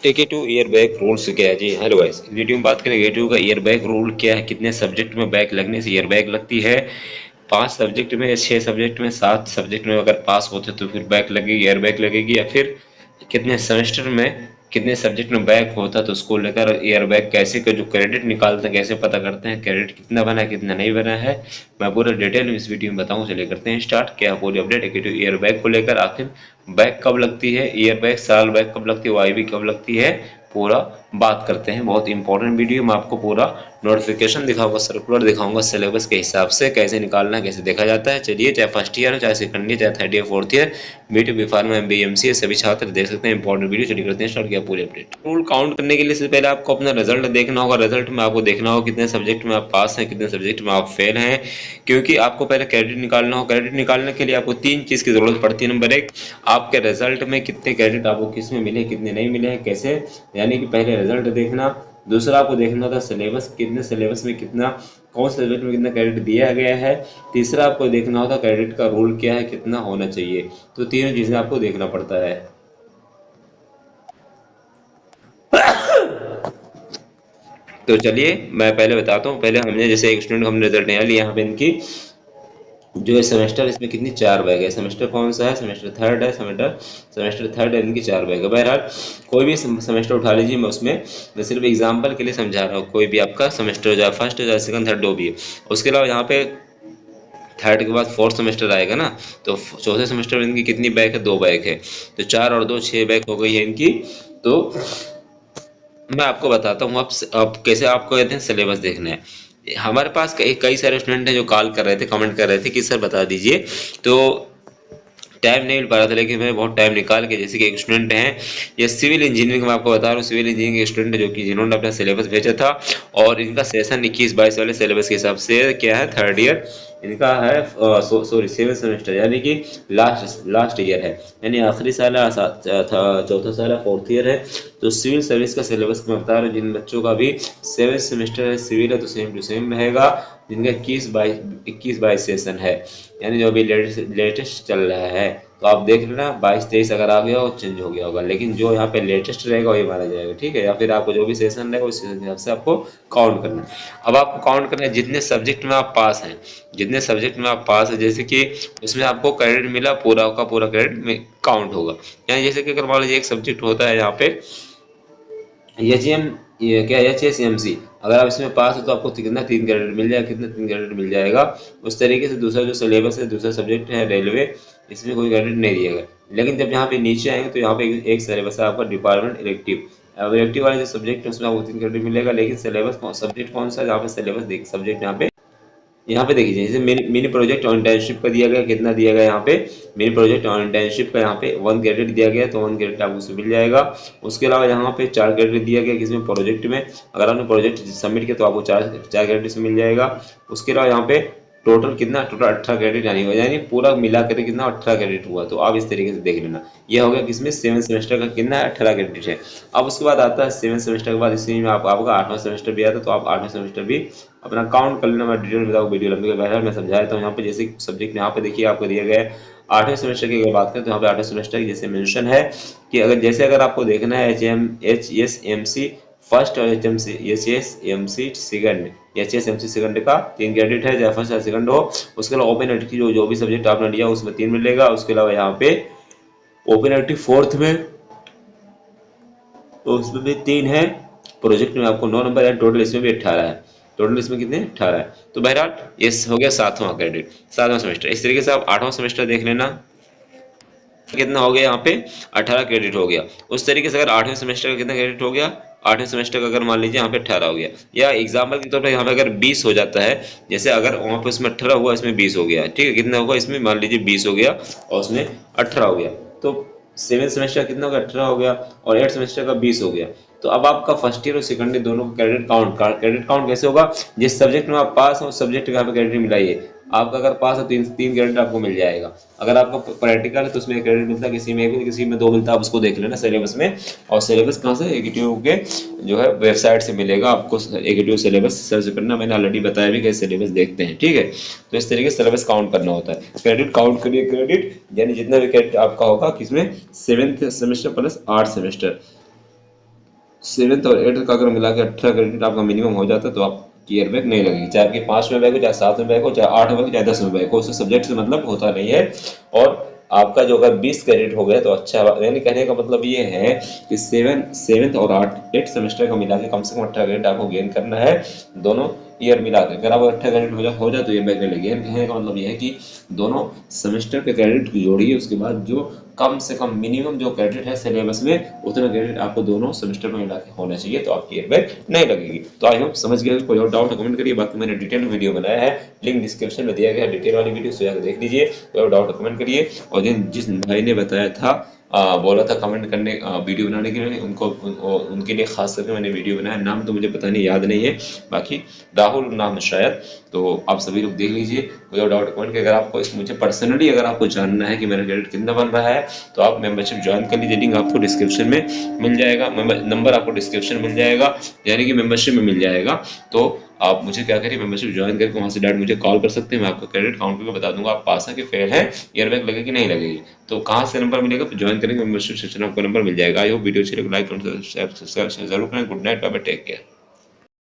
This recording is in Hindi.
A2 ईयर बैक रूल्स क्या है जी। हेलो गाइस, इस वीडियो में बात करेंगे A2 का ईयर बैक रूल क्या है, कितने सब्जेक्ट में बैक लगने से ईयर बैक लगती है। 5 सब्जेक्ट में, 6 सब्जेक्ट में, 7 सब्जेक्ट में अगर पास होते तो फिर बैक लगेगी, ईयर बैक लगेगी। या फिर कितने सेमेस्टर में कितने सब्जेक्ट में बैक होता तो उसको लेकर ईयर बैक कैसे जो क्रेडिट निकालते हैं, कैसे पता करते हैं क्रेडिट कितना बना है कितना नहीं बना है, मैं पूरा डिटेल में इस वीडियो में बताऊं। चलिए करते हैं स्टार्ट। क्या पूरी अपडेट है ईयर बैक को लेकर, आखिर बैक कब लगती है, ईयर बैक साल बैक कब लगती है, वाईबी कब लगती है, पूरा बात करते हैं। बहुत इंपॉर्टेंट वीडियो में आपको पूरा नोटिफिकेशन दिखाऊंगा, सर्कुलर दिखाऊंगा, सिलेबस के हिसाब से कैसे निकालना है, कैसे देखा जाता है। चलिए, चाहे फर्स्ट ईयर हो, चाहे सेकंड ईयर, चाहे third year, fourth year, BT B pharma, MB, MCA, सभी छात्र देख सकते हैं इंपॉर्टेंट वीडियो। चलिए करते हैं स्टार्ट। किया पूरी अपडेट। रूल काउंट करने के लिए सबसे पहले आपको अपना रिजल्ट देखना होगा। रिजल्ट में आपको देखना होगा कितने सब्जेक्ट में आप पास हैं, कितने सब्जेक्ट में आप फेल हैं, क्योंकि आपको पहले क्रेडिट निकालना हो। क्रेडिट निकालने के लिए आपको 3 चीज की जरूरत पड़ती है। नंबर 1, आपके रिजल्ट में कितने क्रेडिट आपको किस में मिले, कितने नहीं मिले हैं, कैसे, यानी कि पहले रिजल्ट देखना। दूसरा, आपको देखना था सिलेबस, कितने सिलेबस में कितना, कौन से सब्जेक्ट में कितना क्रेडिट दिया गया है। तीसरा, आपको देखना होता क्रेडिट का रूल क्या है, कितना होना चाहिए। तो तीनों चीजें आपको देखना पड़ता है। तो चलिए मैं पहले बताता हूँ। पहले हमने जैसे एक स्टूडेंट हमने रिजल्ट निकाली, यहाँ पे इनकी जो है सेमेस्टर, इसमें कितनी 4 बैग है। सेमेस्टर कौन सा है, सेमेस्टर थर्ड है। सेमेस्टर थर्ड है, इनकी 4 बैग है। बहरहाल कोई भी सेमेस्टर उठा लीजिए, मैं उसमें मैं सिर्फ एग्जांपल के लिए समझा रहा हूँ। कोई भी आपका सेमेस्टर, जो फर्स्ट है, सेकंड, थर्ड, जो भी है। उसके अलावा यहाँ पे थर्ड के बाद फोर्थ सेमेस्टर आएगा ना, तो चौथे सेमेस्टर में इनकी कितनी बैग है, 2 बैग है। तो 4 और 2 6 बैग हो गई है इनकी। तो मैं आपको बताता हूँ अब कैसे आपको कहते हैं सिलेबस देखना है। हमारे पास कई सारे स्टूडेंट हैं जो कॉल कर रहे थे, कमेंट कर रहे थे कि सर बता दीजिए। तो टाइम नहीं मिल पा रहा था, लेकिन मैं बहुत टाइम निकाल के, जैसे कि एक स्टूडेंट हैं, ये सिविल इंजीनियरिंग में आपको बता रहा हूँ, सिविल इंजीनियरिंग के स्टूडेंट है जो कि जिन्होंने अपना सिलेबस भेजा था। और इनका सेशन 21-22 वाले सिलेबस के हिसाब से क्या है, थर्ड ईयर इनका है, सॉरी 7 सेमेस्टर, यानी कि लास्ट ईयर है, यानी आखिरी साल है, चौथा साल है, फोर्थ ईयर है। तो सिविल सर्विस का सिलेबस मैं बता रहा हूँ। जिन बच्चों का भी 7 सेमेस्टर है, सिविल है, तो सेम टू सेम रहेगा। जिनका 21-22 सेशन है, यानी जो अभी लेटेस्ट चल रहा है, तो आप देख लेना 22-23 अगर आ गया हो चेंज हो गया होगा, लेकिन जो यहाँ पे लेटेस्ट रहेगा वही माना जाएगा, ठीक है। या फिर आपको जो भी सेशन रहेगा उस हिसाब से आपको काउंट करना है। अब आपको काउंट करना है जितने सब्जेक्ट में आप पास हैं, जितने सब्जेक्ट में आप पास है, जैसे कि उसमें आपको क्रेडिट मिला, पूरा का पूरा क्रेडिट में काउंट होगा। यानी जैसे कि अगर मान लीजिए एक सब्जेक्ट होता है यहाँ पे एचएम, ये क्या HSMC, अगर आप इसमें पास हो तो आपको कितना 3 क्रेडिट मिल जाएगा, कितना 3 क्रेडिट मिल जाएगा। उस तरीके से दूसरा जो सिलेबस है, दूसरा सब्जेक्ट है रेलवे, इसमें कोई क्रेडिट नहीं दिया गया। लेकिन जब यहाँ पे नीचे आएंगे तो यहाँ पे एक सिलेबस है आपका डिपार्टमेंट इलेक्टिव। अब इलेक्टिव वाले जो सब्जेक्ट है उसमें आपको 3 क्रेडिट मिलेगा, लेकिन सिलेबस सब्जेक्ट कौन सा है, जहाँ पे सिलेबस देख सब्जेक्ट यहाँ पे देखिए, जैसे मिनी मिनी प्रोजेक्ट और इंटर्नशिप का दिया गया, कितना दिया गया यहाँ पे, मिनी प्रोजेक्ट और इंटर्नशिप का यहाँ पे 1 क्रेडिट दिया गया, तो 1 क्रेडिट आपको उससे मिल जाएगा। उसके अलावा यहाँ पे 4 क्रेडिट दिया गया किसमें, प्रोजेक्ट में। अगर आपने प्रोजेक्ट सबमिट किया तो आपको 4 क्रेडिट से मिल जाएगा। उसके अलावा यहाँ पे टोटल कितना, टोटल 18 क्रेडिट यानी पूरा मिला कर कितना 18 क्रेडिट हुआ। तो आप इस तरीके से देख लेना। ये हो गया किसमें, 7 सेमेस्टर का कितना है, 18 क्रेडिट है। अब उसके बाद आता है 7 सेमेस्टर के बाद, इसी में आपका 8वां सेमेस्टर भी आता है, तो आप 8वें सेमेस्टर भी अपना काउंट कर लेना। मैं डिटेल बताऊँ, वीडियो लंबी बहरहाल मैं समझा देता हूँ। यहाँ पे जैसे सब्जेक्ट यहाँ पे देखिए आपको दिया गया है 8वें सेमेस्टर की अगर बात करें, तो यहाँ पे 8वें सेमेस्टर की जैसे मेंशन है कि अगर आपको देखना है HSMC फर्स्ट और HSMC सेकंड का 3 क्रेडिट है, चाहे फर्स्ट या सेकंड हो। उसके अलावा ओपन एलेक्टिव जो भी सब्जेक्ट आपने लिया उसमें 3 मिलेगा। उसके अलावा यहाँ पे ओपन एलेक्टिव फोर्थ में, तो उसमें भी 3 है। प्रोजेक्ट में आपको 9 नंबर है, टोटल इसमें भी 18 है। टोटल इसमें कितने, 18 है। तो बहरहाल ये हो गया 7वां क्रेडिट, 7वां सेमेस्टर। इस तरीके से आप 8वां सेमेस्टर देख लेना, कितना हो गया यहाँ पे, 18 क्रेडिट हो गया। उस तरीके से अगर 8वें सेमेस्टर का कितना क्रेडिट हो गया, 8वें सेमेस्टर का अगर मान लीजिए यहाँ पे 18 हो गया, या एग्जाम्पल के तौर पर यहाँ पे अगर 20 हो जाता है, जैसे अगर वहाँ पे उसमें 18 हुआ, इसमें 20 हो गया, ठीक है। कितना होगा इसमें, मान लीजिए 20 हो गया और उसमें 18 हो गया, तो 7 सेमेस्टर कितना हो गया, 18 हो गया, और 8 सेमेस्टर का 20 हो गया। तो अब आपका फर्स्ट ईयर और सेकंड ईयर दोनों का क्रेडिट काउंट कैसे होगा, जिस सब्जेक्ट में आप पास हो उस सब्जेक्ट का यहाँ पे क्रेडिट मिलाइए। आपका अगर पास है तो 3 क्रेडिट आपको मिल जाएगा। अगर आपका प्रैक्टिकल है तो उसमें क्रेडिट मिलता है, किसी में 1 किसी में 2 मिलता है, आप उसको देख लेना सिलेबस में। और सिलेबस कहाँ से, एकेटीयू के जो है वेबसाइट से मिलेगा आपको। एकेटीयू सिलेबस सर्च करना, मैंने ऑलरेडी बताया भी कैसे सिलेबस देखते हैं, ठीक है। तो इस तरीके से सिलेबस काउंट करना होता है। क्रेडिट काउंट करिए, क्रेडिट यानी जितना भी क्रेडिट आपका होगा किसमें, 7th semester plus 8 semester, 7th और 8th का अगर मिला के 18 क्रेडिट आपका मिनिमम हो जाता है तो आप ईयरबैग नहीं लगेगी, चाहे आपकी 5 में बैग हो, चाहे 7 में बैग हो, चाहे 8 में बैग हो, चाहे 10 में बैग हो, उससे सब्जेक्ट से मतलब होता नहीं है। और आपका जो अगर 20 क्रेडिट हो गया तो अच्छा, यानी कहने का मतलब ये है कि 7th और 8 सेमेस्टर का मिला के कम से कम 18 क्रेडिट आपको गेन करना है, दोनों ईयर मिला के। अगर आपको 18 क्रेडिट हो जाए तो ये बैग नहीं लगेगी। कहने का मतलब ये है कि दोनों सेमेस्टर के क्रेडिट जोड़िए, उसके बाद जो कम से कम मिनिमम जो क्रेडिट है सिलेबस में उतना क्रेडिट आपको दोनों सेमेस्टर में मिला के होना चाहिए, तो आपकी ईयरबैग नहीं लगेगी। तो आई होप समझ गए। कोई और डाउट कमेंट करिए, बाकी मैंने डिटेल वीडियो बनाया है, लिंक डिस्क्रिप्शन में दिया गया है डिटेल वाली वीडियो, से जाकर देख लीजिए। कोई और डाउट कमेंट करिए। और जिस भाई ने बताया था, बोला था कमेंट करने वीडियो बनाने के लिए, उनके लिए खास करके मैंने वीडियो बनाया, नाम तो मुझे पता नहीं, याद नहीं है, बाकी राहुल नाम है शायद। तो आप सभी लोग देख लीजिए। कोई और डाउट कमेंट के, अगर आपको मुझे पर्सनली अगर आपको जानना है कि मेरा क्रेडिट कितना बन रहा है तो आप मेंबरशिप ज्वाइन कर लीजिए, लिंक आपको डिस्क्रिप्शन में मिल जाएगा, नंबर आपको डिस्क्रिप्शन में मिल जाएगा, यानी कि मेंबरशिप में मिल जाएगा। तो आप मुझे क्या करिए, मेंबरशिप ज्वाइन करके वहां से डायरेक्ट मुझे कॉल कर सकते हैं, मैं आपका क्रेडिट काउंट करके बता दूंगा आप पास है कि फेल है, ईयरबैग लगेगी कि नहीं लगेगी। तो कहाँ से नंबर मिलेगा, तो ज्वाइन करेंगे मेंबरशिप सेक्शन में आपको नंबर मिल जाएगा। आई होप वीडियो अच्छी लगे, लाइक कमेंट सब्सक्राइब जरूर करें। Good night, bye bye, take care.